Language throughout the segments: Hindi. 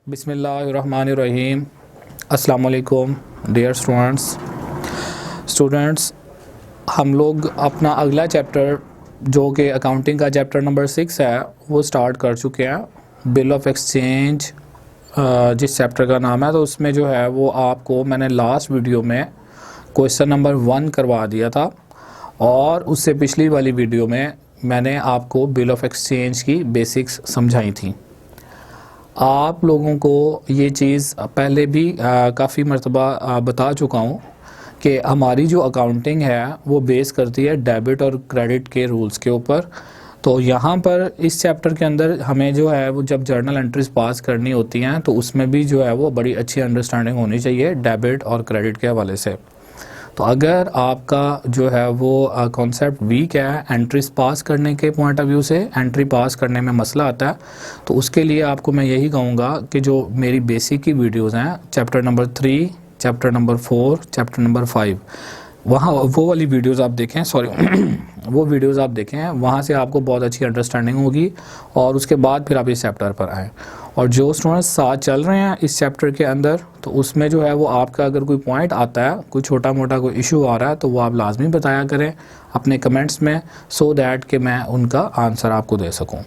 बिस्मिल्लाहिर्रहमानिर्रहीम। अस्सलाम वालेकुम डियर स्टूडेंट्स, हम लोग अपना अगला चैप्टर जो कि अकाउंटिंग का चैप्टर नंबर 6 है वो स्टार्ट कर चुके हैं। बिल ऑफ एक्सचेंज जिस चैप्टर का नाम है, तो उसमें जो है वो आपको मैंने लास्ट वीडियो में क्वेश्चन नंबर 1 करवा दिया था और उससे पिछली वाली वीडियो में मैंने आपको बिल ऑफ एक्सचेंज की बेसिक्स समझाई थी। आप लोगों को ये चीज़ पहले भी काफ़ी मरतबा बता चुका हूँ कि हमारी जो अकाउंटिंग है वो बेस करती है डेबिट और क्रेडिट के रूल्स के ऊपर। तो यहाँ पर इस चैप्टर के अंदर हमें जो है वो जब जर्नल एंट्रीज पास करनी होती हैं तो उसमें भी जो है वो बड़ी अच्छी अंडरस्टैंडिंग होनी चाहिए डेबिट और क्रेडिट के हवाले से। तो अगर आपका जो है वो कॉन्सेप्ट वीक है एंट्रीज पास करने के पॉइंट ऑफ व्यू से, एंट्री पास करने में मसला आता है, तो उसके लिए आपको मैं यही कहूँगा कि जो मेरी बेसिक की वीडियोस हैं chapter number 3, chapter number 4, chapter number 5, वहाँ वो वाली वीडियोस आप देखें, वो वीडियोस आप देखें, वहाँ से आपको बहुत अच्छी अंडरस्टैंडिंग होगी और उसके बाद फिर आप इस चैप्टर पर आएँ। और जो स्टूडेंट्स साथ चल रहे हैं इस चैप्टर के अंदर, तो उसमें जो है वो आपका अगर कोई पॉइंट आता है, कोई छोटा मोटा कोई इशू आ रहा है, तो वो आप लाजमी बताया करें अपने कमेंट्स में, सो दैट कि मैं उनका आंसर आपको दे सकूं।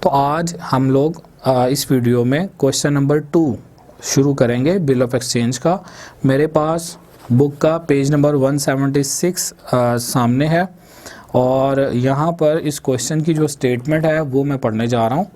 तो आज हम लोग इस वीडियो में क्वेश्चन नंबर 2 शुरू करेंगे बिल ऑफ एक्सचेंज का। मेरे पास बुक का पेज नंबर 176 सामने है और यहाँ पर इस क्वेश्चन की जो स्टेटमेंट है वो मैं पढ़ने जा रहा हूँ।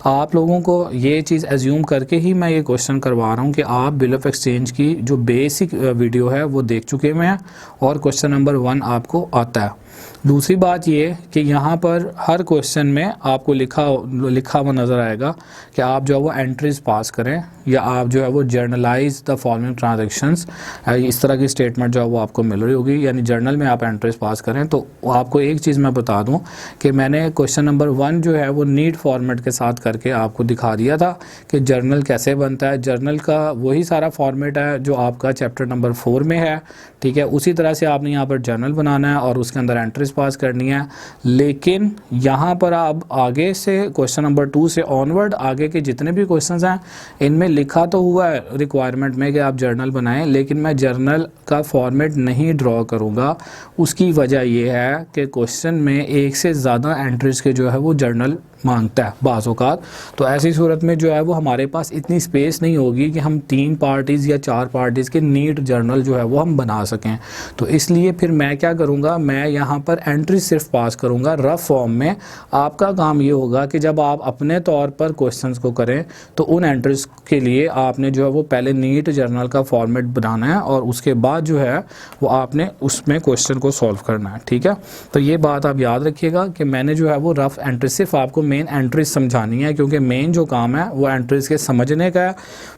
आप लोगों को ये चीज़ एज्यूम करके ही मैं ये क्वेश्चन करवा रहा हूँ कि आप बिल ऑफ एक्सचेंज की जो बेसिक वीडियो है वो देख चुके हुए हैं और क्वेश्चन नंबर 1 आपको आता है। दूसरी बात ये कि यहाँ पर हर क्वेश्चन में आपको लिखा हुआ नज़र आएगा कि आप जो है वो एंट्रीज पास करें या आप जो है वो जर्नलाइज द फॉलोइंग ट्रांजैक्शंस, इस तरह की स्टेटमेंट जो है वो आपको मिल रही होगी, यानी जर्नल में आप एंट्रीज पास करें। तो आपको एक चीज़ मैं बता दूं कि मैंने क्वेश्चन नंबर 1 जो है वो नीट फॉर्मेट के साथ करके आपको दिखा दिया था कि जर्नल कैसे बनता है। जर्नल का वही सारा फॉर्मेट है जो आपका चैप्टर नंबर 4 में है, ठीक है। उसी तरह से आपने यहाँ पर जर्नल बनाना है और उसके अंदर एंट्रीज पास करनी है। लेकिन यहाँ पर आप आगे से क्वेश्चन नंबर 2 से ऑनवर्ड आगे के जितने भी क्वेश्चंस हैं इनमें लिखा तो हुआ है रिक्वायरमेंट में कि आप जर्नल बनाएं, लेकिन मैं जर्नल का फॉर्मेट नहीं ड्रॉ करूँगा। उसकी वजह यह है कि क्वेश्चन में एक से ज़्यादा एंट्रीज के जो है वो जर्नल मांगता है बाज़ औक़ात। तो ऐसी सूरत में जो है वो हमारे पास इतनी स्पेस नहीं होगी कि हम 3 पार्टीज़ या 4 पार्टीज़ के नीट जर्नल जो है वो हम बना सकें। तो इसलिए फिर मैं क्या करूँगा, मैं यहाँ पर एंट्री सिर्फ पास करूँगा रफ फॉर्म में। आपका काम ये होगा कि जब आप अपने तौर पर क्वेश्चंस को करें तो उन एंट्रीज के लिए आपने जो है वो पहले नीट जर्नल का फॉर्मेट बनाना है और उसके बाद जो है वो आपने उसमें क्वेश्चन को सॉल्व करना है, ठीक है। तो ये बात आप याद रखिएगा कि मैंने जो है वो रफ एंट्री सिर्फ आपको मेन एंट्रीज समझानी है, क्योंकि मेन जो काम है वो एंट्रीज के समझने का है।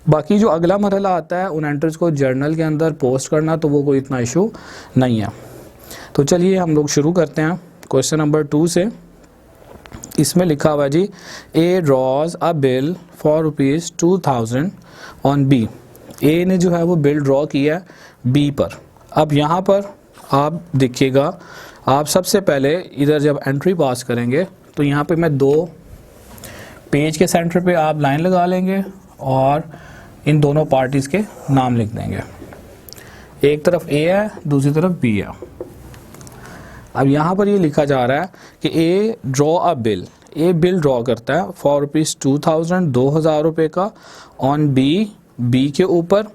बाकी जो अगला मरहला आता है उन एंट्रीज को जर्नल के अंदर पोस्ट करना, तो वो कोई इतना इशू नहीं है। तो चलिए हम लोग शुरू करते हैं क्वेश्चन नंबर 2 से। इसमें लिखा हुआ जी, A draws a bill for ₹2000 on B. A ने जो है वो बिल ड्रॉ किया बी पर। अब यहाँ पर आप देखिएगा, आप सबसे पहले इधर जब एंट्री पास करेंगे तो यहाँ पे मैं 2 पेज के सेंटर पे आप लाइन लगा लेंगे और इन दोनों पार्टीज़ के नाम लिख देंगे। एक तरफ ए है, दूसरी तरफ बी है। अब यहाँ पर ये लिखा जा रहा है कि A draw a bill, A bill draw करता है फॉर ₹2000 ₹2000 का ऑन बी, बी के ऊपर,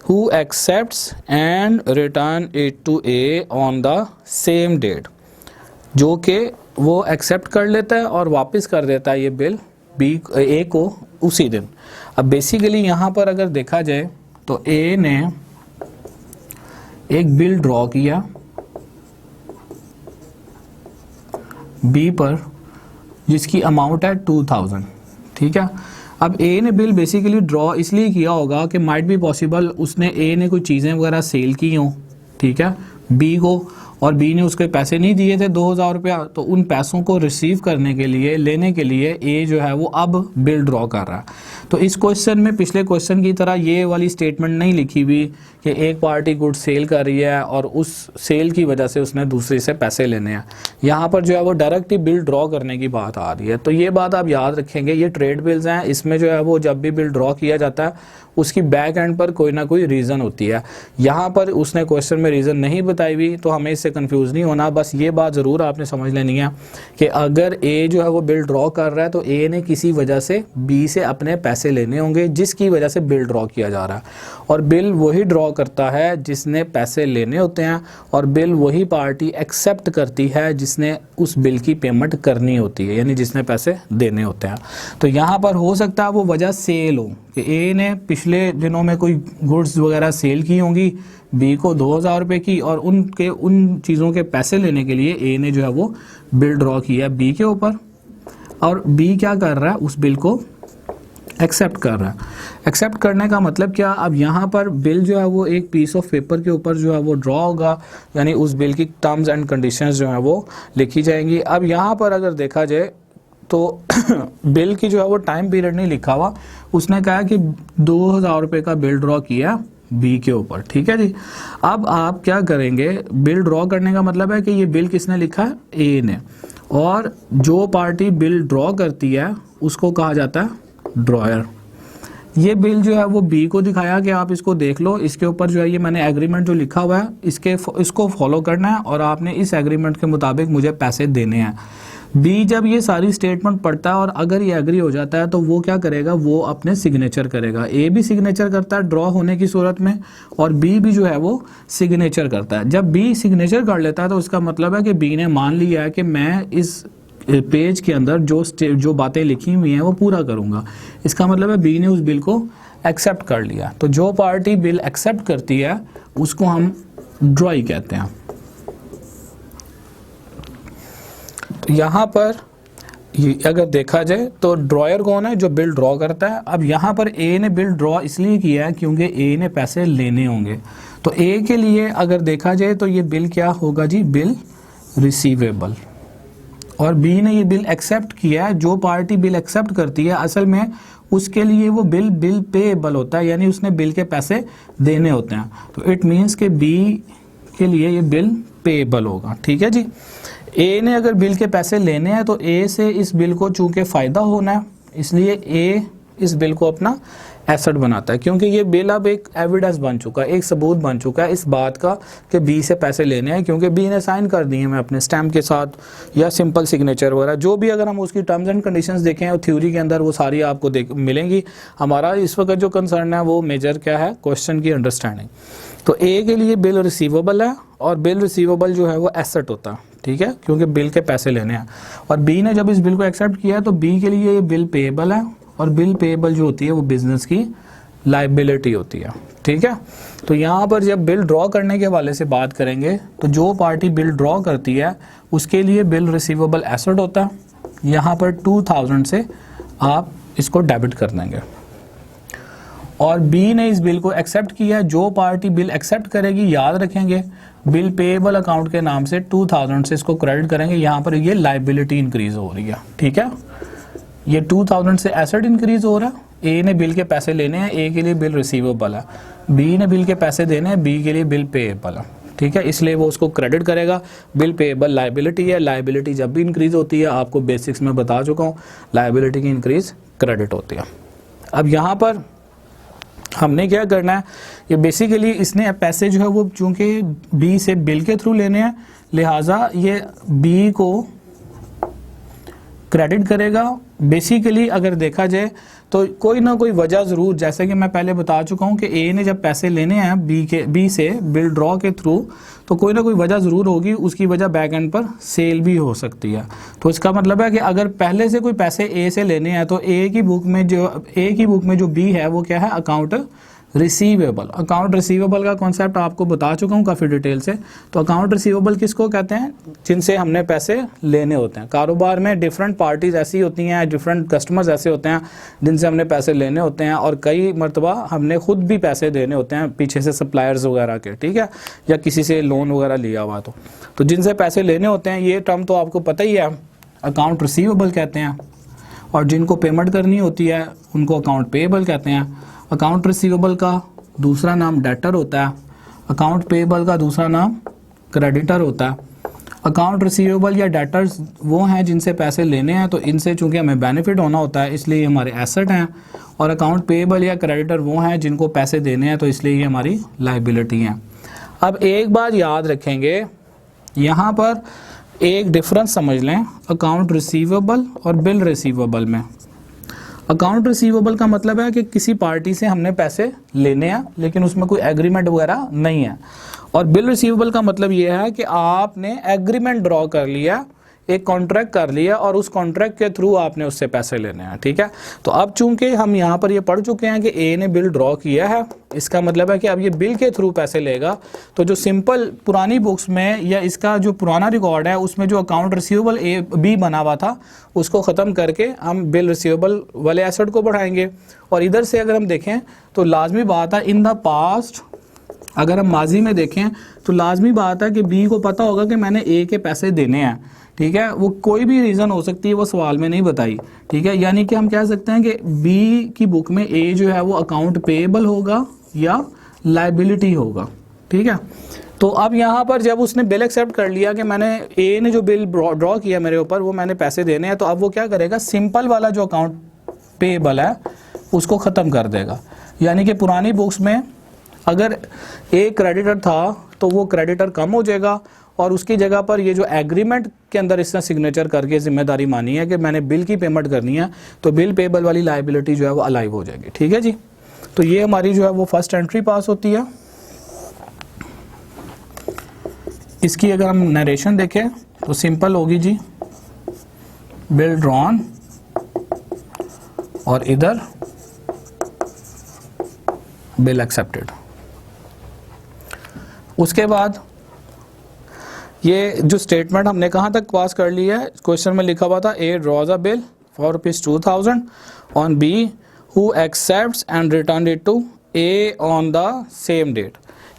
who accepts and return it to A on the same date, जो कि वो एक्सेप्ट कर लेता है और वापस कर देता है ये बिल बी ए को उसी दिन। अब बेसिकली यहाँ पर अगर देखा जाए तो ए ने एक बिल ड्रॉ किया बी पर जिसकी अमाउंट है 2000, ठीक है। अब ए ने बिल बेसिकली ड्रॉ इसलिए किया होगा कि माइट बी पॉसिबल उसने ए ने कोई चीज़ें वगैरह सेल की हों, ठीक है, बी को, और बी ने उसके पैसे नहीं दिए थे 2000 रुपया, तो उन पैसों को रिसीव करने के लिए, लेने के लिए ए जो है वो अब बिल ड्रॉ कर रहा है। तो इस क्वेश्चन में पिछले क्वेश्चन की तरह ये वाली स्टेटमेंट नहीं लिखी हुई कि एक पार्टी गुड सेल कर रही है और उस सेल की वजह से उसने दूसरे से पैसे लेने हैं। यहाँ पर जो है वो डायरेक्ट ही बिल ड्रॉ करने की बात आ रही है। तो ये बात आप याद रखेंगे, ये ट्रेड बिल्स हैं, इसमें जो है वो जब भी बिल ड्रॉ किया जाता है उसकी बैक एंड पर कोई ना कोई रीज़न होती है। यहाँ पर उसने क्वेश्चन में रीज़न नहीं बताई हुई, तो हमें इससे कंफ्यूज नहीं होना। बस ये बात ज़रूर आपने समझ लेनी है कि अगर ए जो है वो बिल ड्रॉ कर रहा है तो ए ने किसी वजह से बी से अपने पैसे लेने होंगे जिसकी वजह से बिल ड्रॉ किया जा रहा है। और बिल वही ड्रॉ करता है जिसने पैसे लेने होते हैं, और बिल वही पार्टी एक्सेप्ट करती है जिसने उस बिल की पेमेंट करनी होती है, यानी जिसने पैसे देने होते हैं। तो यहाँ पर हो सकता है वो वजह सेल हो कि ए ने पिछले दिनों में कोई गुड्स वगैरह सेल की होंगी बी को 2000 रुपये की, और उन चीज़ों के पैसे लेने के लिए ए ने जो है वो बिल ड्रॉ किया बी के ऊपर, और बी क्या कर रहा है, उस बिल को एक्सेप्ट कर रहा है। एक्सेप्ट करने का मतलब क्या, अब यहाँ पर बिल जो है वो एक पीस ऑफ पेपर के ऊपर जो है वो ड्रॉ होगा, यानी उस बिल की टर्म्स एंड कंडीशंस जो है वो लिखी जाएंगी। अब यहाँ पर अगर देखा जाए तो बिल की जो है वो टाइम पीरियड नहीं लिखा हुआ, उसने कहा कि 2000 रुपये का बिल ड्रॉ किया बी के ऊपर, ठीक है जी। अब आप क्या करेंगे, बिल ड्रॉ करने का मतलब है कि ये बिल किसने लिखा है, ए ने, और जो पार्टी बिल ड्रॉ करती है उसको कहा जाता है ड्रॉयर। ये बिल जो है वो बी को दिखाया कि आप इसको देख लो, इसके ऊपर जो है ये मैंने एग्रीमेंट जो लिखा हुआ है इसको फॉलो करना है और आपने इस एग्रीमेंट के मुताबिक मुझे पैसे देने हैं। बी जब ये सारी स्टेटमेंट पढ़ता है और अगर ये एग्री हो जाता है तो वो क्या करेगा, वो अपने सिग्नेचर करेगा। ए भी सिग्नेचर करता है ड्रॉ होने की सूरत में, और बी भी जो है वो सिग्नेचर करता है। जब बी सिग्नेचर कर लेता है तो उसका मतलब है कि बी ने मान लिया है कि मैं इस पेज के अंदर जो बातें लिखी हुई हैं वो पूरा करूंगा। इसका मतलब है बी ने उस बिल को एक्सेप्ट कर लिया। तो जो पार्टी बिल एक्सेप्ट करती है उसको हम ड्रॉई कहते हैं। तो यहाँ पर अगर देखा जाए तो ड्रॉयर कौन है, जो बिल ड्रॉ करता है। अब यहाँ पर ए ने बिल ड्रॉ इसलिए किया है क्योंकि ए ने पैसे लेने होंगे। तो ए के लिए अगर देखा जाए तो ये बिल क्या होगा जी, बिल रिसीवेबल। और बी ने ये बिल एक्सेप्ट किया है। जो पार्टी बिल एक्सेप्ट करती है असल में उसके लिए वो बिल पेएबल होता है, यानी उसने बिल के पैसे देने होते हैं। तो इट मीन्स के बी के लिए ये बिल पेएबल होगा, ठीक है जी। ए ने अगर बिल के पैसे लेने हैं तो ए से इस बिल को चूंकि फ़ायदा होना है, इसलिए ए इस बिल को अपना एसेट बनाता है, क्योंकि ये बिल अब एक एविडेंस बन चुका है, एक सबूत बन चुका है इस बात का कि बी से पैसे लेने हैं, क्योंकि बी ने साइन कर दिए हैं अपने स्टैम्प के साथ या सिंपल सिग्नेचर वगैरह जो भी। अगर हम उसकी टर्म्स एंड कंडीशंस देखें और थ्योरी के अंदर वो सारी आपको मिलेंगी। हमारा इस वक्त जो कंसर्न है वो मेजर क्या है, क्वेश्चन की अंडरस्टैंडिंग। तो ए के लिए बिल रिसीवेबल है, और बिल रिसीवेबल जो है वो एसेट होता है, ठीक है, क्योंकि बिल के पैसे लेने हैं। और बी ने जब इस बिल को एक्सेप्ट किया है तो बी के लिए ये बिल पेएबल है, और बिल पेएबल जो होती है वो बिजनेस की लायबिलिटी होती है, ठीक है। तो यहाँ पर जब बिल ड्रॉ करने के हवाले से बात करेंगे तो जो पार्टी बिल ड्रॉ करती है उसके लिए बिल रिसीवेबल एसेट होता है। यहाँ पर 2000 से आप इसको डेबिट कर देंगे, और बी ने इस बिल को एक्सेप्ट किया है। जो पार्टी बिल एक्सेप्ट करेगी, याद रखेंगे, बिल पेएबल अकाउंट के नाम से 2000 से इसको क्रेडिट करेंगे। यहाँ पर ये लायबिलिटी इंक्रीज हो रही है, ठीक है। ये 2000 से एसेट इंक्रीज हो रहा है। ए ने बिल के पैसे लेने हैं, ए के लिए बिल रिसीवेबल है। बी ने बिल के पैसे देने हैं, बी के लिए बिल पेएबल है, ठीक है, इसलिए वो उसको क्रेडिट करेगा। बिल पेएबल लायबिलिटी है, लायबिलिटी जब भी इंक्रीज होती है, आपको बेसिक्स में बता चुका हूँ, लायबिलिटी की इंक्रीज क्रेडिट होती है। अब यहाँ पर हमने क्या करना है, ये बेसिकली इसने पैसे जो है वो चूंकि बी से बिल के थ्रू लेने हैं, लिहाजा ये बी को क्रेडिट करेगा। बेसिकली अगर देखा जाए तो कोई ना कोई वजह ज़रूर, जैसे कि मैं पहले बता चुका हूँ कि ए ने जब पैसे लेने हैं बी से बिल ड्रॉ के थ्रू, तो कोई ना कोई वजह ज़रूर होगी, उसकी वजह बैक एंड पर सेल भी हो सकती है। तो इसका मतलब है कि अगर पहले से कोई पैसे ए से लेने हैं तो ए की बुक में जो बी है वो क्या है, अकाउंट रिसीवेबल, अकाउंट रिसीवेबल का कॉन्सेप्ट आपको बता चुका हूँ काफ़ी डिटेल से। तो अकाउंट रिसीवेबल किसको कहते हैं? जिनसे हमने पैसे लेने होते हैं। कारोबार में डिफरेंट पार्टीज ऐसी होती हैं, डिफरेंट कस्टमर्स ऐसे होते हैं जिनसे हमने पैसे लेने होते हैं, और कई मरतबा हमने खुद भी पैसे देने होते हैं पीछे से सप्लायर्स वगैरह के, ठीक है, या किसी से लोन वगैरह लिया हुआ। तो जिनसे पैसे लेने होते हैं, ये टर्म तो आपको पता ही है, अकाउंट रिसीवेबल कहते हैं। और जिनको पेमेंट करनी होती है उनको अकाउंट पेएबल कहते हैं। अकाउंट रिसीवेबल का दूसरा नाम डेटर होता है, अकाउंट पेएबल का दूसरा नाम क्रेडिटर होता है। अकाउंट रिसीवेबल या डेटर्स वो हैं जिनसे पैसे लेने हैं, तो इनसे चूंकि हमें बेनिफिट होना होता है इसलिए ये हमारे एसेट हैं। और अकाउंट पेएबल या क्रेडिटर वो हैं जिनको पैसे देने हैं, तो इसलिए ये हमारी लायबिलिटी हैं। अब एक बात याद रखेंगे, यहाँ पर एक डिफरेंस समझ लें अकाउंट रिसीवेबल और बिल रिसीवेबल में। अकाउंट रिसीवेबल का मतलब है कि किसी पार्टी से हमने पैसे लेने हैं लेकिन उसमें कोई एग्रीमेंट वगैरह नहीं है। और बिल रिसीवेबल का मतलब ये है कि आपने एग्रीमेंट ड्रॉ कर लिया, एक कॉन्ट्रैक्ट कर लिया और उस कॉन्ट्रैक्ट के थ्रू आपने उससे पैसे लेने हैं, ठीक है। तो अब चूंकि हम यहाँ पर ये पढ़ चुके हैं कि ए ने बिल ड्रॉ किया है, इसका मतलब है कि अब ये बिल के थ्रू पैसे लेगा। तो जो सिंपल पुरानी बुक्स में या इसका जो पुराना रिकॉर्ड है उसमें जो अकाउंट रिसीवेबल ए बी बना हुआ था उसको ख़त्म करके हम बिल रिसीवेबल वाले एसेट को बढ़ाएंगे। और इधर से अगर हम देखें तो लाजमी बात है, इन द पास्ट अगर हम माजी में देखें तो लाजमी बात है कि बी को पता होगा कि मैंने ए के पैसे देने हैं, ठीक है। वो कोई भी रीज़न हो सकती है, वो सवाल में नहीं बताई, ठीक है। यानी कि हम कह सकते हैं कि बी की बुक में ए जो है वो अकाउंट पेएबल होगा या लायबिलिटी होगा, ठीक है। तो अब यहाँ पर जब उसने बिल एक्सेप्ट कर लिया कि मैंने ए ने जो बिल ड्रॉ किया मेरे ऊपर वो मैंने पैसे देने हैं, तो अब वो क्या करेगा, सिंपल वाला जो अकाउंट पेएबल है उसको ख़त्म कर देगा। यानी कि पुरानी बुक्स में अगर ए क्रेडिटर था तो वो क्रेडिटर कम हो जाएगा और उसकी जगह पर ये जो एग्रीमेंट के अंदर इसने सिग्नेचर करके जिम्मेदारी मानी है कि मैंने बिल की पेमेंट करनी है, तो बिल पेएबल वाली लायबिलिटी जो है वो अलाइव हो जाएगी, ठीक है जी। तो ये हमारी जो है वो फर्स्ट एंट्री पास होती है। इसकी अगर हम नरेशन देखें तो सिंपल होगी जी, बिल ड्रॉन और इधर बिल एक्सेप्टेड। उसके बाद ये जो स्टेटमेंट हमने कहाँ तक पास कर लिया है, क्वेश्चन में लिखा हुआ था A draws a bill for ₹2000 on B who accepts and return it to A on the same date.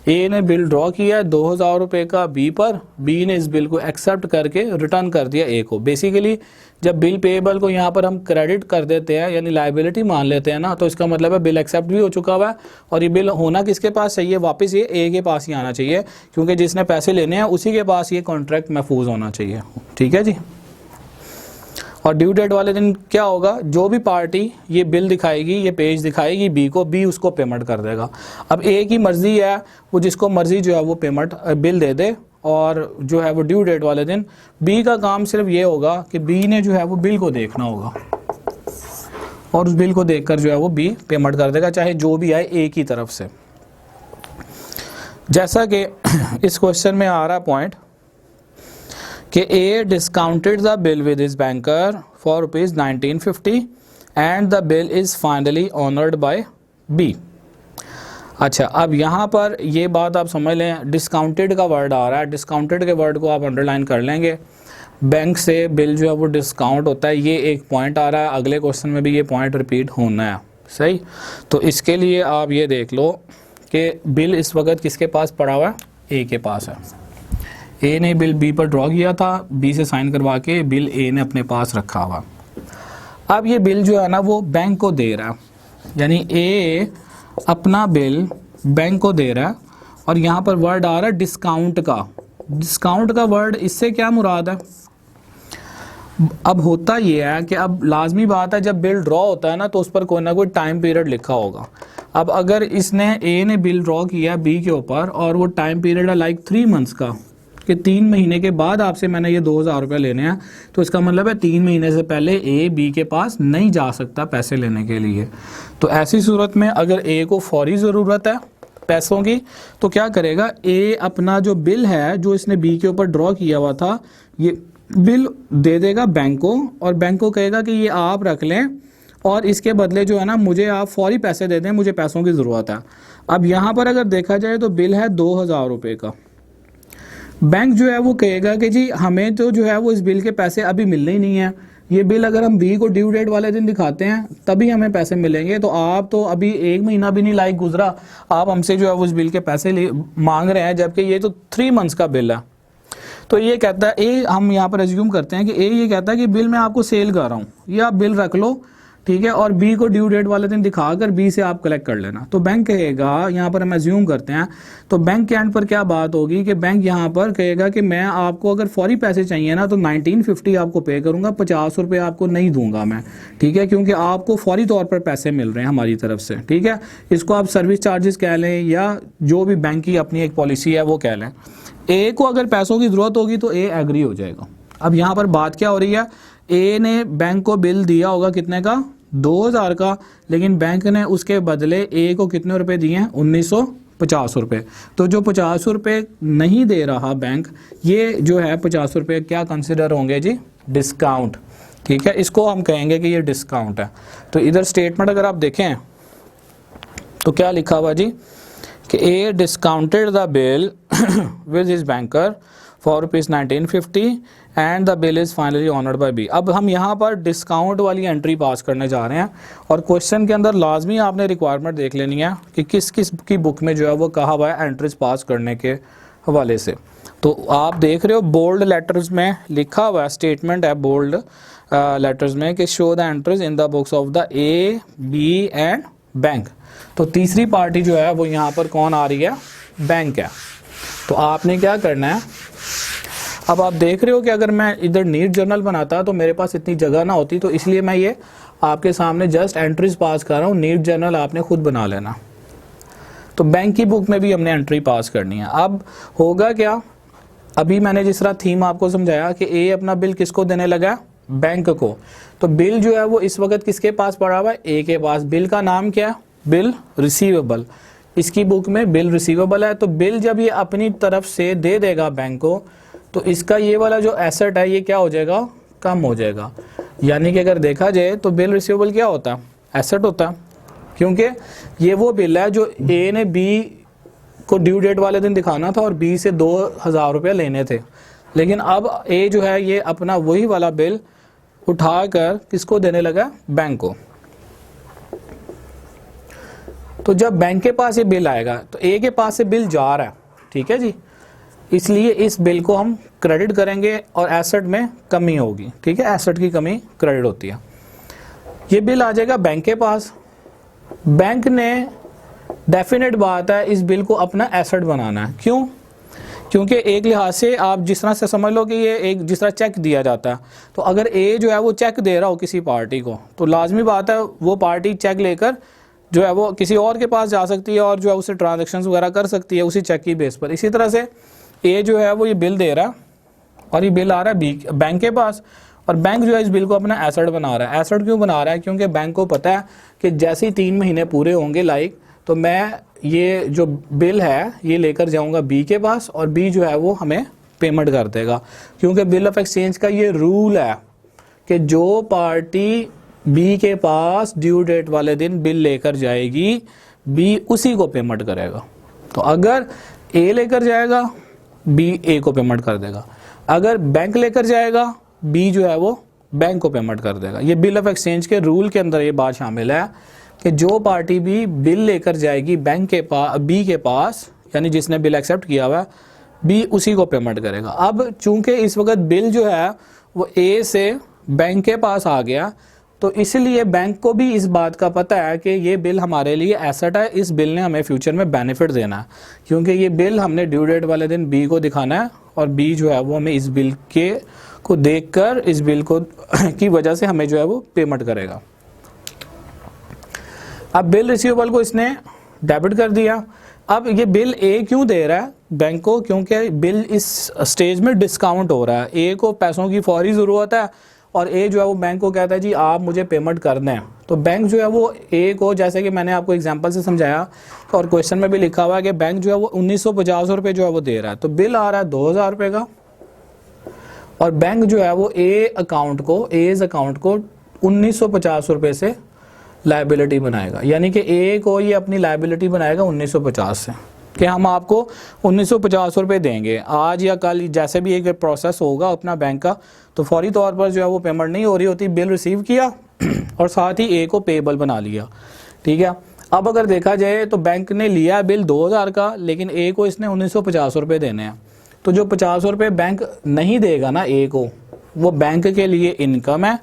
A ने बिल ड्रॉ किया है 2000 रुपये का बी पर, बी ने इस बिल को एक्सेप्ट करके रिटर्न कर दिया ए को। बेसिकली जब बिल पेएबल को यहाँ पर हम क्रेडिट कर देते हैं यानी लायबिलिटी मान लेते हैं ना, तो इसका मतलब है बिल एक्सेप्ट भी हो चुका हुआ है और ये बिल होना किसके पास चाहिए, वापस ये ए के पास ही आना चाहिए, क्योंकि जिसने पैसे लेने हैं उसी के पास ये कॉन्ट्रैक्ट महफूज होना चाहिए, ठीक है जी। और ड्यू डेट वाले दिन क्या होगा, जो भी पार्टी ये बिल दिखाएगी, ये पेज दिखाएगी बी को, बी उसको पेमेंट कर देगा। अब ए की मर्जी है, वो जिसको मर्जी जो है वो पेमेंट बिल दे दे, और जो है वो ड्यू डेट वाले दिन बी का काम सिर्फ ये होगा कि बी ने जो है वो बिल को देखना होगा और उस बिल को देखकर जो है वो बी पेमेंट कर देगा, चाहे जो भी आए ए की तरफ से। जैसा कि इस क्वेश्चन में आ रहा पॉइंट कि A discounted the bill with his banker for ₹1950 and the bill is finally honoured by B. अच्छा, अब यहाँ पर ये बात आप समझ लें, डिस्काउंटेड का वर्ड आ रहा है, डिस्काउंटेड के वर्ड को आप अंडरलाइन कर लेंगे। बैंक से बिल जो है वो डिस्काउंट होता है, ये एक पॉइंट आ रहा है, अगले क्वेश्चन में भी ये पॉइंट रिपीट होना है, सही। तो इसके लिए आप ये देख लो कि बिल इस वक्त किसके पास पड़ा हुआ है, ए के पास है। ए ने बिल बी पर ड्रॉ किया था, बी से साइन करवा के बिल ए ने अपने पास रखा हुआ। अब ये बिल जो है ना वो बैंक को दे रहा है, यानी ए अपना बिल बैंक को दे रहा है और यहाँ पर वर्ड आ रहा है डिस्काउंट का। डिस्काउंट का वर्ड, इससे क्या मुराद है, अब होता ये है कि अब लाजमी बात है जब बिल ड्रॉ होता है ना तो उस पर कोई ना कोई टाइम पीरियड लिखा होगा। अब अगर इसने ए ने बिल ड्रॉ किया बी के ऊपर और वो टाइम पीरियड है लाइक 3 मंथ्स का, कि 3 महीने के बाद आपसे मैंने ये 2000 रुपये लेने हैं, तो इसका मतलब है 3 महीने से पहले ए बी के पास नहीं जा सकता पैसे लेने के लिए। तो ऐसी सूरत में अगर ए को फौरी ज़रूरत है पैसों की तो क्या करेगा, ए अपना जो बिल है जो इसने बी के ऊपर ड्रॉ किया हुआ था ये बिल दे देगा बैंक को और बैंक को कहेगा कि ये आप रख लें और इसके बदले जो है ना मुझे आप फौरी पैसे दे दें, मुझे पैसों की ज़रूरत है। अब यहाँ पर अगर देखा जाए तो बिल है 2000 रुपये का। बैंक जो है वो कहेगा कि जी हमें तो जो है वो इस बिल के पैसे अभी मिलने ही नहीं है, ये बिल अगर हम बी को ड्यू डेट वाले दिन दिखाते हैं तभी हमें पैसे मिलेंगे। तो आप तो अभी 1 महीना भी नहीं लाइक गुजरा, आप हमसे जो है वो इस बिल के पैसे मांग रहे हैं, जबकि ये तो 3 मंथ्स का बिल है। तो ये कहता है ए, हम यहाँ पर एज्यूम करते हैं कि ए ये कहता है कि बिल मैं आपको सेल कर रहा हूँ, ये आप बिल रख लो, ठीक है, और बी को ड्यू डेट वाले दिन दिखाकर बी से आप कलेक्ट कर लेना। तो बैंक कहेगा, यहाँ पर हम एज्यूम करते हैं, तो बैंक के एंड पर क्या बात होगी कि बैंक यहाँ पर कहेगा कि मैं आपको अगर फौरी पैसे चाहिए ना तो 1950 आपको पे करूंगा, 50 रुपये आपको नहीं दूंगा मैं, ठीक है, क्योंकि आपको फौरी तौर पर पैसे मिल रहे हैं हमारी तरफ से, ठीक है। इसको आप सर्विस चार्जेस कह लें या जो भी बैंक की अपनी एक पॉलिसी है वो कह लें। ए को अगर पैसों की ज़रूरत होगी तो ए एग्री हो जाएगा। अब यहाँ पर बात क्या हो रही है, ए ने बैंक को बिल दिया होगा कितने का, 2000 का, लेकिन बैंक ने उसके बदले ए को कितने रुपए दिए हैं, 1950 रुपये। तो जो 50 रुपये नहीं दे रहा बैंक, ये जो है 50 रुपये क्या कंसिडर होंगे जी, डिस्काउंट, ठीक है, इसको हम कहेंगे कि ये डिस्काउंट है। तो इधर स्टेटमेंट अगर आप देखें तो क्या लिखा हुआ जी कि A discounted the bill with his banker for ₹1950 and the bill is finally honoured by B. अब हम यहाँ पर डिस्काउंट वाली एंट्री पास करने जा रहे हैं और क्वेश्चन के अंदर लाजमी आपने रिक्वायरमेंट देख लेनी है कि किस किस की बुक में जो है वो कहा हुआ है एंट्रीज पास करने के हवाले से। तो आप देख रहे हो बोल्ड लेटर्स में लिखा हुआ है, स्टेटमेंट है बोल्ड लेटर्स में कि show the entries in the books of the A B and bank. तो तीसरी पार्टी जो है वो यहाँ पर कौन आ रही है, बैंक है। तो आपने क्या करना है, अब आप देख रहे हो कि अगर मैं इधर नीट जर्नल बनाता तो मेरे पास इतनी जगह ना होती, तो इसलिए मैं ये आपके सामने जस्ट एंट्रीज पास कर रहा हूँ, नीट जर्नल आपने खुद बना लेना। तो बैंक की बुक में भी हमने एंट्री पास करनी है। अब होगा क्या, अभी मैंने जिस तरह थीम आपको समझाया कि ए अपना बिल किसको देने लगा, बैंक को, तो बिल जो है वो इस वक्त किसके पास पड़ा हुआ है, ए के पास। बिल का नाम क्या है, बिल रिसीवेबल, इसकी बुक में बिल रिसीवेबल है। तो बिल जब ये अपनी तरफ से दे देगा बैंक को तो इसका ये वाला जो एसेट है ये क्या हो जाएगा, कम हो जाएगा। यानी कि अगर देखा जाए तो बिल रिसीवेबल क्या होता है, एसेट होता है, क्योंकि ये वो बिल है जो ए ने बी को ड्यू डेट वाले दिन दिखाना था और बी से 2000 रुपये लेने थे। लेकिन अब ए जो है ये अपना वही वाला बिल उठाकर किसको देने लगा, बैंक को। तो जब बैंक के पास ये बिल आएगा तो ए के पास से बिल जा रहा है, ठीक है जी, इसलिए इस बिल को हम क्रेडिट करेंगे और एसेट में कमी होगी, ठीक है, एसेट की कमी क्रेडिट होती है। ये बिल आ जाएगा बैंक के पास। बैंक ने डेफिनेट बात है इस बिल को अपना एसेट बनाना है। क्यों, क्योंकि एक लिहाज से आप जिस तरह से समझ लो कि ये एक जिस तरह चेक दिया जाता है, तो अगर ए जो है वो चेक दे रहा हो किसी पार्टी को तो लाजमी बात है वो पार्टी चेक लेकर जो है वो किसी और के पास जा सकती है और जो है उससे ट्रांजैक्शंस वगैरह कर सकती है उसी चेक की बेस पर। इसी तरह से ए जो है वो ये बिल दे रहा है और ये बिल आ रहा है बैंक के पास, और बैंक जो है इस बिल को अपना एसेट बना रहा है। एसेट क्यों बना रहा है, क्योंकि बैंक को पता है कि जैसे ही 3 महीने पूरे होंगे लाइक, तो मैं ये जो बिल है ये लेकर जाऊंगा बी के पास और बी जो है वो हमें पेमेंट कर देगा। क्योंकि बिल ऑफ एक्सचेंज का ये रूल है कि जो पार्टी बी के पास ड्यू डेट वाले दिन बिल लेकर जाएगी बी उसी को पेमेंट करेगा। तो अगर ए लेकर जाएगा बी ए को पेमेंट कर देगा, अगर बैंक लेकर जाएगा बी जो है वो बैंक को पेमेंट कर देगा। ये बिल ऑफ एक्सचेंज के रूल के अंदर ये बात शामिल है कि जो पार्टी भी बिल लेकर जाएगी बैंक के पास बी के पास, यानी जिसने बिल एक्सेप्ट किया हुआ है, बी उसी को पेमेंट करेगा। अब चूंकि इस वक्त बिल जो है वो ए से बैंक के पास आ गया, तो इसलिए बैंक को भी इस बात का पता है कि ये बिल हमारे लिए एसेट है, इस बिल ने हमें फ्यूचर में बेनिफिट देना है, क्योंकि ये बिल हमने ड्यू डेट वाले दिन बी को दिखाना है और बी जो है वो हमें इस बिल के को देखकर इस बिल को की वजह से हमें जो है वो पेमेंट करेगा। अब बिल रिसीवेबल को इसने डेबिट कर दिया। अब ये बिल ए क्यों दे रहा है बैंक को, क्योंकि बिल इस स्टेज में डिस्काउंट हो रहा है, ए को पैसों की फौरी ज़रूरत है और ए जो है वो बैंक को कहता है जी आप मुझे पेमेंट कर दें। तो बैंक जो है वो ए को, जैसे कि मैंने आपको एग्जांपल से समझाया और क्वेश्चन में भी लिखा हुआ है कि बैंक जो है वो 1950 रुपये जो है वो दे रहा है, तो बिल आ रहा है 2000 रुपये का और बैंक जो है वो एज अकाउंट को 1950 रुपये से लायबिलिटी बनाएगा, यानी कि ए को ये अपनी लायबिलिटी बनाएगा 1950 से कि हम आपको 1950 रुपये देंगे। आज या कल जैसे भी एक प्रोसेस होगा अपना बैंक का, तो फौरी तौर पर जो है वो पेमेंट नहीं हो रही होती, बिल रिसीव किया और साथ ही ए को पेबल बना लिया। ठीक है, अब अगर देखा जाए तो बैंक ने लिया बिल 2000 का, लेकिन ए को इसने 1950 रुपये देने हैं। तो जो 50 रुपये बैंक नहीं देगा ना ए को, वो बैंक के लिए इनकम है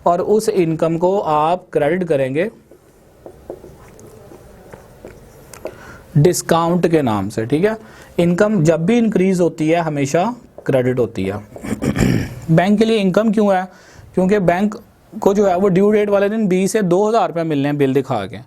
और उस इनकम को आप क्रेडिट करेंगे डिस्काउंट के नाम से। ठीक है, इनकम जब भी इंक्रीज होती है हमेशा क्रेडिट होती है। बैंक के लिए इनकम क्यों है? क्योंकि बैंक को जो है वो ड्यू डेट वाले दिन बी से 2000 रुपये मिलने हैं बिल दिखा के,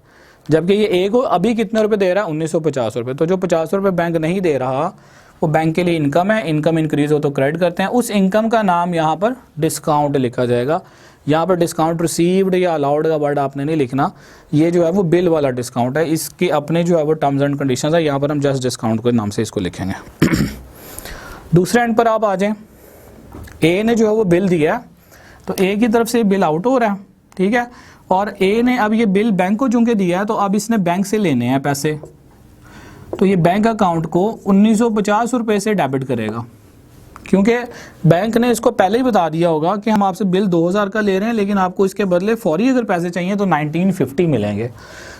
जबकि ये ए को अभी कितने रुपए दे रहा है? 1950 रुपये। तो जो 50 रुपये बैंक नहीं दे रहा वो बैंक के लिए इनकम है, इनकम इंक्रीज हो तो क्रेडिट करते हैं। उस इनकम का नाम यहाँ पर डिस्काउंट लिखा जाएगा। यहाँ पर डिस्काउंट रिसीव्ड या अलाउड का वर्ड आपने नहीं लिखना, ये जो है वो बिल वाला डिस्काउंट है, इसकी अपने जो है वो टर्म्स एंड कंडीशंस है, यहाँ पर हम जस्ट डिस्काउंट के नाम से इसको लिखेंगे। दूसरे एंड पर आप आ जाएं, ए ने जो है वो बिल दिया, तो ए की तरफ से बिल आउट हो रहा है। ठीक है, और ए ने अब ये बिल बैंक को चूंकि दिया है, तो अब इसने बैंक से लेने हैं पैसे, तो ये बैंक अकाउंट को 1950 रुपये से डेबिट करेगा, क्योंकि बैंक ने इसको पहले ही बता दिया होगा कि हम आपसे बिल 2000 का ले रहे हैं, लेकिन आपको इसके बदले फौरी अगर पैसे चाहिए तो 1950 मिलेंगे।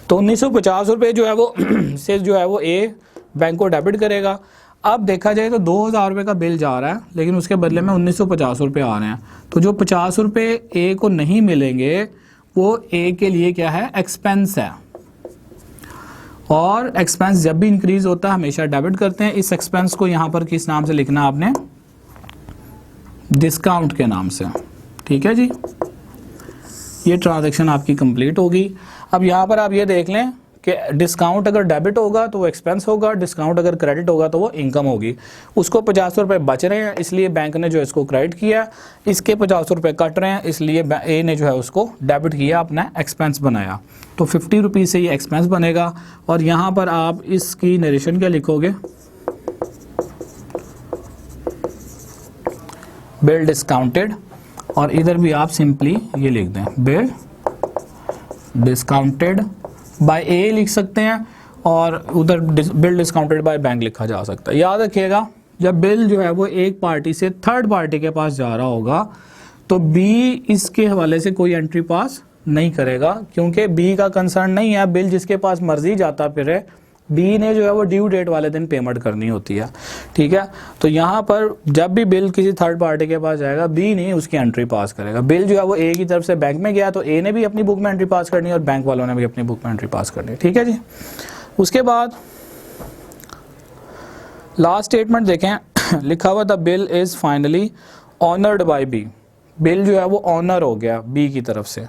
तो 1950 रुपये जो है वो से जो है वो ए बैंक को डेबिट करेगा। अब देखा जाए तो 2000 रुपये का बिल जा रहा है, लेकिन उसके बदले में 1950 रुपये आ रहे हैं। तो जो 50 रुपये ए को नहीं मिलेंगे वो ए के लिए क्या है? एक्सपेंस है। और एक्सपेंस जब भी इंक्रीज होता है हमेशा डेबिट करते हैं। इस एक्सपेंस को यहाँ पर किस नाम से लिखना आपने? डिस्काउंट के नाम से। ठीक है जी, ये ट्रांजैक्शन आपकी कंप्लीट होगी। अब यहाँ पर आप ये देख लें कि डिस्काउंट अगर डेबिट होगा तो वो एक्सपेंस होगा, डिस्काउंट अगर क्रेडिट होगा तो वो इनकम होगी। उसको 50 रुपये बच रहे हैं, इसलिए बैंक ने जो इसको क्रेडिट किया, इसके 50 रुपये कट रहे हैं, इसलिए ए ने जो है उसको डेबिट किया, अपना एक्सपेंस बनाया। तो 50 रुपीज़ से ये एक्सपेंस बनेगा। और यहाँ पर आप इसकी नरेशन क्या लिखोगे? बिल डिस्काउंटेड, और इधर भी आप सिंपली ये लिख दें बिल डिस्काउंटेड बाय ए लिख सकते हैं, और उधर बिल डिस्काउंटेड बाय बैंक लिखा जा सकता है। याद रखिएगा, जब बिल जो है वो एक पार्टी से थर्ड पार्टी के पास जा रहा होगा तो बी इसके हवाले से कोई एंट्री पास नहीं करेगा, क्योंकि बी का कंसर्न नहीं है, बिल जिसके पास मर्जी जाता फिरे, बी ने जो है वो ड्यू डेट वाले दिन पेमेंट करनी होती है। ठीक है, तो यहाँ पर जब भी बिल किसी थर्ड पार्टी के पास जाएगा, बी नहीं उसकी एंट्री पास करेगा। बिल जो है वो ए की तरफ से बैंक में गया, तो ए ने भी अपनी बुक में एंट्री पास करनी है और बैंक वालों ने भी अपनी बुक में एंट्री पास करनी है। ठीक है जी, उसके बाद लास्ट स्टेटमेंट देखें, लिखा हुआ the bill is finally honoured by B. Bill जो है वो ऑनर हो गया बी की तरफ से।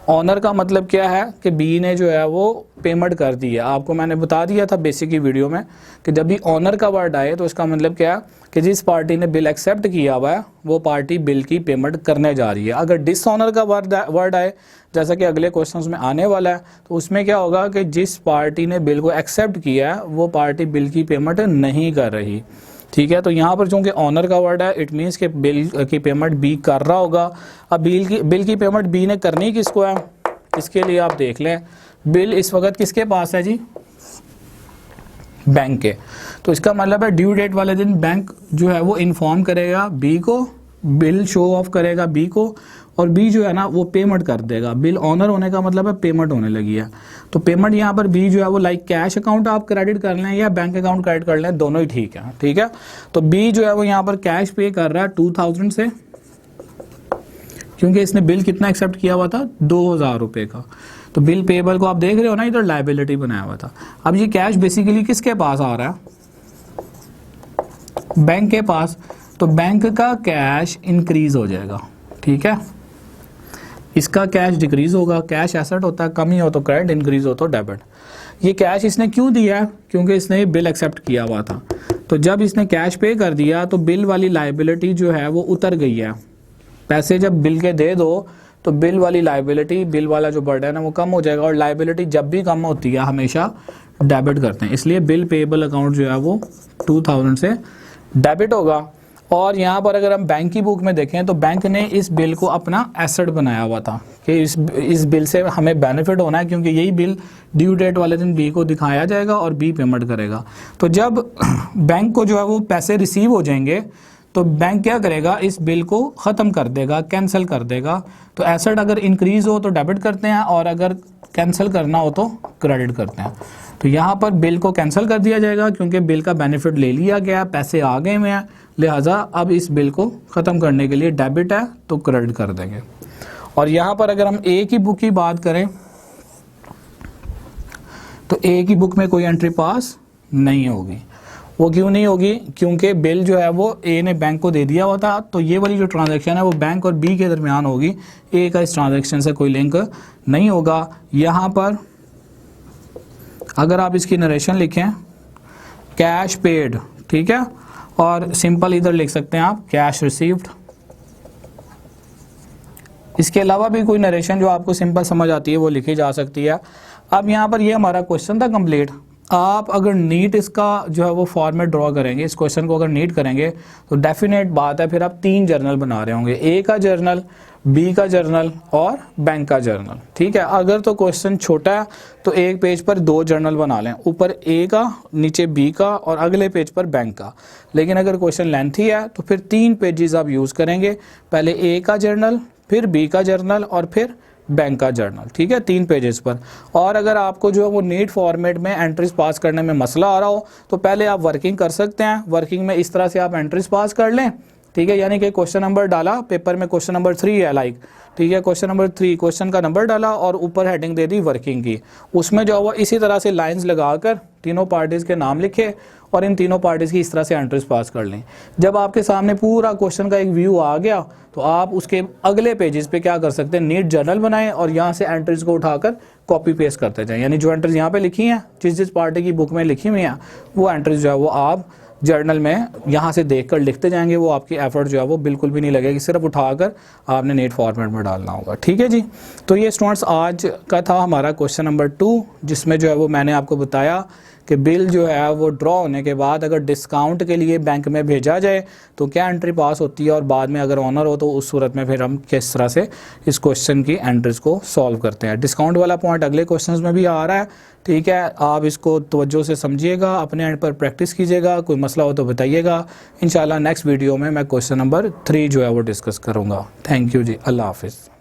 ऑनर का मतलब क्या है कि बी ने जो है वो पेमेंट कर दी है। आपको मैंने बता दिया था बेसिक की वीडियो में कि जब भी ऑनर का वर्ड आए तो इसका मतलब क्या है कि जिस पार्टी ने बिल एक्सेप्ट किया हुआ है वो पार्टी बिल की पेमेंट करने जा रही है। अगर डिसऑनर का वर्ड आए, जैसा कि अगले क्वेश्चन में आने वाला है, तो उसमें क्या होगा कि जिस पार्टी ने बिल को एक्सेप्ट किया है वो पार्टी बिल की पेमेंट नहीं कर रही। ठीक है, तो यहाँ पर चूंकि ऑनर का वर्ड है, इट मीन्स कि बिल की पेमेंट बी कर रहा होगा। अब बिल की पेमेंट बी ने करनी किसको है? इसके लिए आप देख लें, बिल इस वक्त किसके पास है जी? बैंक के। तो इसका मतलब है ड्यू डेट वाले दिन बैंक जो है वो इन्फॉर्म करेगा बी को, बिल शो ऑफ करेगा बी को, और बी जो है ना वो पेमेंट कर देगा। बिल ऑनर होने का मतलब है पेमेंट होने लगी है। तो पेमेंट यहाँ पर बी जो है वो लाइक कैश अकाउंट आप क्रेडिट कर लें या बैंक अकाउंट क्रेडिट कर लें, दोनों ही ठीक है। ठीक है, तो बी जो है वो यहाँ पर कैश पे कर रहा है 2000 से, क्योंकि इसने बिल कितना एक्सेप्ट किया हुआ था? 2000 रुपये का। तो बिल पेबल को आप देख रहे हो ना, इधर लायबिलिटी बनाया हुआ था। अब ये कैश बेसिकली किसके पास आ रहा है? बैंक के पास। तो बैंक का कैश इंक्रीज हो जाएगा। ठीक है, इसका कैश डिक्रीज होगा। कैश एसेट होता है, कमी हो तो क्रेडिट, इंक्रीज हो तो डेबिट। ये कैश इसने क्यों दिया है? क्योंकि इसने बिल एक्सेप्ट किया हुआ था। तो जब इसने कैश पे कर दिया तो बिल वाली लायबिलिटी जो है वो उतर गई है। पैसे जब बिल के दे दो तो बिल वाली लायबिलिटी, बिल वाला जो बर्डन है वो कम हो जाएगा, और लायबिलिटी जब भी कम होती है हमेशा डेबिट करते हैं, इसलिए बिल पेएबल अकाउंट जो है वो 2000 से डेबिट होगा। और यहाँ पर अगर हम बैंक की बुक में देखें तो बैंक ने इस बिल को अपना एसेट बनाया हुआ था कि इस बिल से हमें बेनिफिट होना है, क्योंकि यही बिल ड्यू डेट वाले दिन बी को दिखाया जाएगा और बी पेमेंट करेगा। तो जब बैंक को जो है वो पैसे रिसीव हो जाएंगे तो बैंक क्या करेगा, इस बिल को ख़त्म कर देगा, कैंसिल कर देगा। तो एसेट अगर इंक्रीज़ हो तो डेबिट करते हैं और अगर कैंसिल करना हो तो क्रेडिट करते हैं। तो यहाँ पर बिल को कैंसिल कर दिया जाएगा क्योंकि बिल का बेनिफिट ले लिया गया, पैसे आ गए हुए हैं, लिहाजा अब इस बिल को ख़त्म करने के लिए डेबिट है तो क्रेडिट कर देंगे। और यहाँ पर अगर हम ए की बुक की बात करें तो ए की बुक में कोई एंट्री पास नहीं होगी। वो क्यों नहीं होगी, क्योंकि बिल जो है वो ए ने बैंक को दे दिया हुआ था, तो ये वाली जो ट्रांजैक्शन है वो बैंक और बी के दरमियान होगी, ए का इस ट्रांजैक्शन से कोई लिंक नहीं होगा। यहाँ पर अगर आप इसकी नरेशन लिखें कैश पेड, ठीक है, और सिंपल इधर लिख सकते हैं आप कैश रिसीव्ड। इसके अलावा भी कोई नरेशन जो आपको सिंपल समझ आती है वो लिखी जा सकती है। अब यहाँ पर ये हमारा क्वेश्चन था कंप्लीट। आप अगर नीट इसका जो है वो फॉर्मेट ड्रॉ करेंगे, इस क्वेश्चन को अगर नीट करेंगे तो डेफिनेट बात है फिर आप 3 जर्नल बना रहे होंगे, ए का जर्नल, बी का जर्नल और बैंक का जर्नल, ठीक है। अगर तो क्वेश्चन छोटा है तो एक पेज पर 2 जर्नल बना लें, ऊपर ए का, नीचे बी का और अगले पेज पर बैंक का। लेकिन अगर क्वेश्चन लेंथी है तो फिर 3 पेजेस आप यूज़ करेंगे, पहले ए का जर्नल, फिर बी का जर्नल और फिर बैंक का जर्नल, ठीक है, 3 पेजेस पर। और अगर आपको जो है वो नीट फॉर्मेट में एंट्रीज पास करने में मसला आ रहा हो तो पहले आप वर्किंग कर सकते हैं। वर्किंग में इस तरह से आप एंट्रीज पास कर लें, ठीक है, यानी कि क्वेश्चन नंबर डाला, पेपर में क्वेश्चन नंबर 3 है लाइक, ठीक है, क्वेश्चन नंबर 3, क्वेश्चन का नंबर डाला और ऊपर हेडिंग दे दी वर्किंग की। उसमें जो है वो इसी तरह से लाइंस लगाकर तीनों पार्टीज़ के नाम लिखे और इन तीनों पार्टीज़ की इस तरह से एंट्रीज पास कर लें। जब आपके सामने पूरा क्वेश्चन का एक व्यू आ गया तो आप उसके अगले पेजेस पे क्या कर सकते हैं, नीट जर्नल बनाएं और यहाँ से एंट्रीज को उठाकर कॉपी पेस्ट करते जाएं। यानी जो एंट्रीज यहाँ पे लिखी हैं, जिस पार्टी की बुक में लिखी हुई हैं, वो एंट्रीज जो है वो आप जर्नल में यहाँ से देखकर लिखते जाएंगे। वो आपकी एफर्ट जो है वो बिल्कुल भी नहीं लगेगी, सिर्फ उठाकर आपने नीट फॉर्मेट में डालना होगा, ठीक है जी। तो ये स्टूडेंट्स आज का था हमारा क्वेश्चन नंबर 2, जिसमें जो है वो मैंने आपको बताया कि बिल जो है वो ड्रॉ होने के बाद अगर डिस्काउंट के लिए बैंक में भेजा जाए तो क्या एंट्री पास होती है, और बाद में अगर ऑनर हो तो उस सूरत में फिर हम किस तरह से इस क्वेश्चन की एंट्रीज को सॉल्व करते हैं। डिस्काउंट वाला पॉइंट अगले क्वेश्चंस में भी आ रहा है, ठीक है, आप इसको तवज्जो से समझिएगा, अपने एंड पर प्रैक्टिस कीजिएगा, कोई मसला हो तो बताइएगा। इंशाल्लाह नेक्स्ट वीडियो में मैं क्वेश्चन नंबर 3 जो है वो डिस्कस करूँगा। थैंक यू जी, अल्लाह हाफिज़।